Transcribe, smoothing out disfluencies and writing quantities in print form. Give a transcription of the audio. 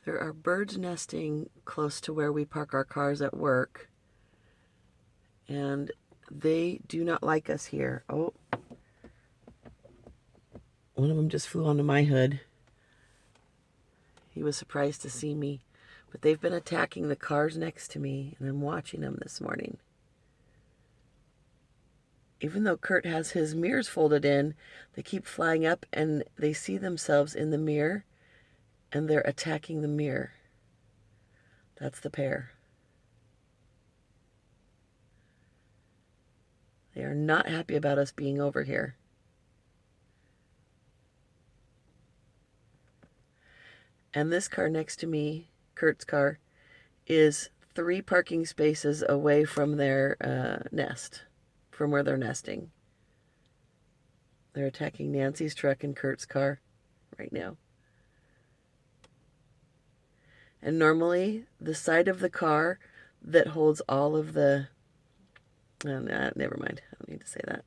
There are birds nesting close to where we park our cars at work, and they do not like us here. Oh, one of them just flew onto my hood. He was surprised to see me, but they've been attacking the cars next to me, and I'm watching them this morning. Even though Kurt has his mirrors folded in, they keep flying up and they see themselves in the mirror, and they're attacking the mirror. That's the pair. They are not happy about us being over here. And this car next to me, Kurt's car, is 3 parking spaces away from their nest, from where they're nesting. They're attacking Nancy's truck and Kurt's car right now. And normally, the side of the car that holds all of the... never mind. I don't need to say that.